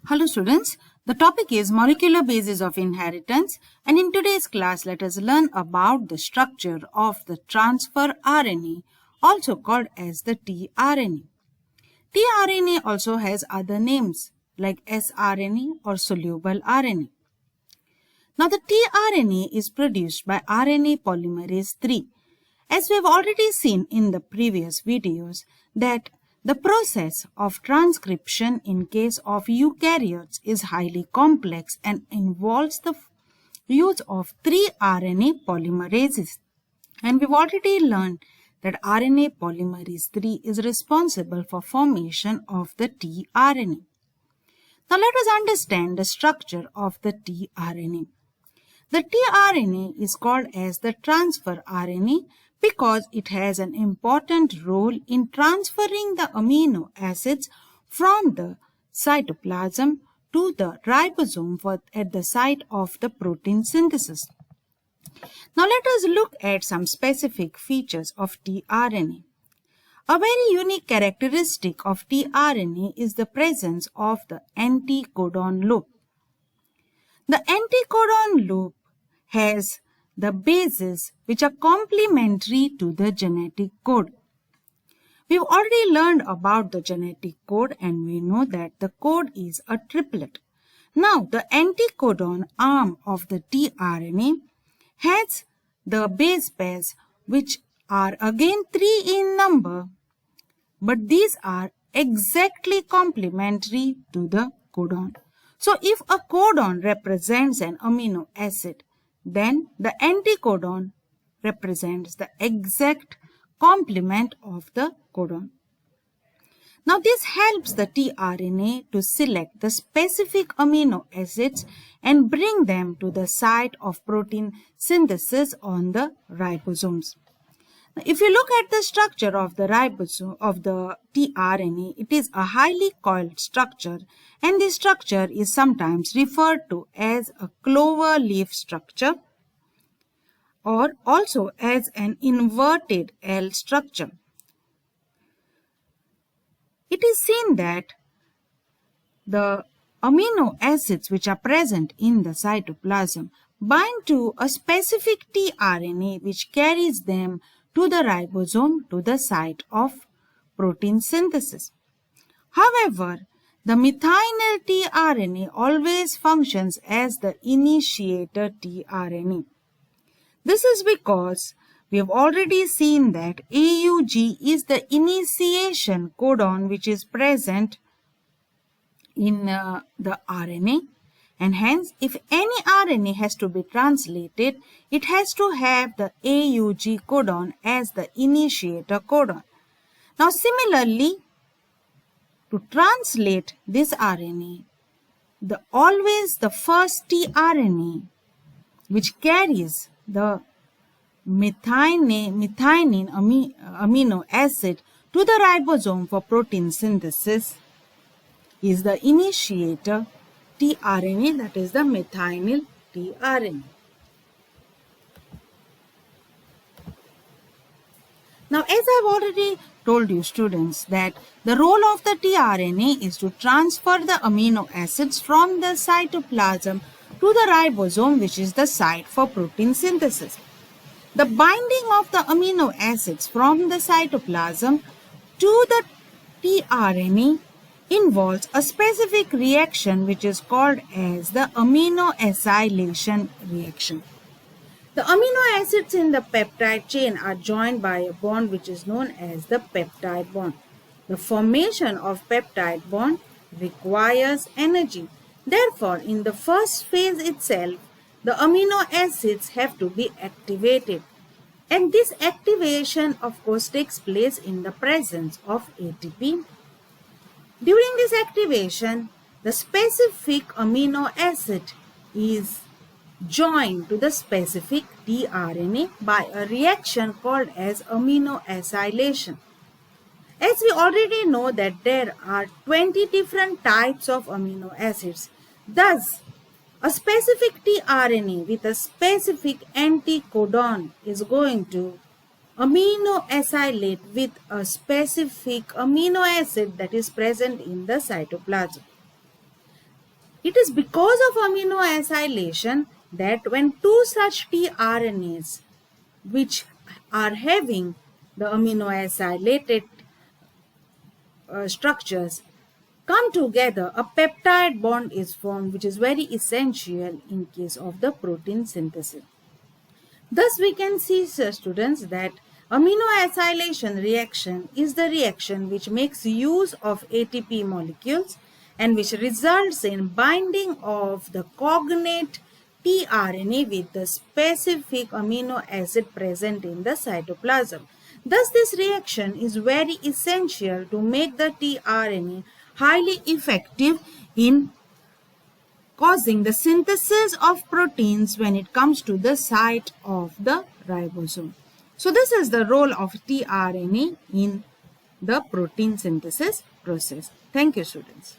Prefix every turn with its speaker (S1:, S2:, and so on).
S1: Hello students, the topic is molecular basis of inheritance, and in today's class let us learn about the structure of the transfer RNA, also called as the tRNA. tRNA also has other names like sRNA or soluble RNA. Now the tRNA is produced by RNA polymerase III. As we have already seen in the previous videos that the process of transcription in case of eukaryotes is highly complex and involves the use of 3 RNA polymerases. And we've already learned that RNA polymerase III is responsible for formation of the tRNA. Now let us understand the structure of the tRNA. The tRNA is called as the transfer RNA because it has an important role in transferring the amino acids from the cytoplasm to the ribosome at the site of the protein synthesis. Now let us look at some specific features of tRNA. A very unique characteristic of tRNA is the presence of the anticodon loop. The anticodon loop has the bases which are complementary to the genetic code. We've already learned about the genetic code and we know that the code is a triplet. Now the anticodon arm of the tRNA has the base pairs which are again 3 in number, but these are exactly complementary to the codon. So if a codon represents an amino acid, then the anticodon represents the exact complement of the codon. Now this helps the tRNA to select the specific amino acids and bring them to the site of protein synthesis on the ribosomes. Now, if you look at the structure of the ribosome of the tRNA, it is a highly coiled structure, and this structure is sometimes referred to as a clover leaf structure or also as an inverted L structure. It is seen that the amino acids which are present in the cytoplasm bind to a specific tRNA which carries them to the ribosome to the site of protein synthesis. However, the methynyl tRNA always functions as the initiator tRNA. This is because we have already seen that AUG is the initiation codon which is present in the RNA, and hence if any RNA has to be translated, it has to have the AUG codon as the initiator codon. Now similarly, to translate this RNA, always the first tRNA which carries the methionine amino acid to the ribosome for protein synthesis is the initiator tRNA, that is the methynyl tRNA. Now, as I've already told you students that the role of the tRNA is to transfer the amino acids from the cytoplasm to the ribosome, which is the site for protein synthesis. The binding of the amino acids from the cytoplasm to the tRNA involves a specific reaction which is called as the amino acylation reaction. The amino acids in the peptide chain are joined by a bond which is known as the peptide bond. The formation of peptide bond requires energy. Therefore, in the first phase itself, the amino acids have to be activated. And this activation, of course, takes place in the presence of ATP. During this activation, the specific amino acid is joined to the specific tRNA by a reaction called as amino acylation. As we already know that there are 20 different types of amino acids, thus a specific tRNA with a specific anticodon is going to amino acylate with a specific amino acid that is present in the cytoplasm. It is because of amino acylation that when two such tRNAs which are having the amino acylated structures come together, a peptide bond is formed, which is very essential in case of the protein synthesis. Thus, we can see, students, that amino acylation reaction is the reaction which makes use of ATP molecules and which results in binding of the cognate tRNA with the specific amino acid present in the cytoplasm. Thus, this reaction is very essential to make the tRNA highly effective in causing the synthesis of proteins when it comes to the site of the ribosome. So this is the role of tRNA in the protein synthesis process. Thank you, students.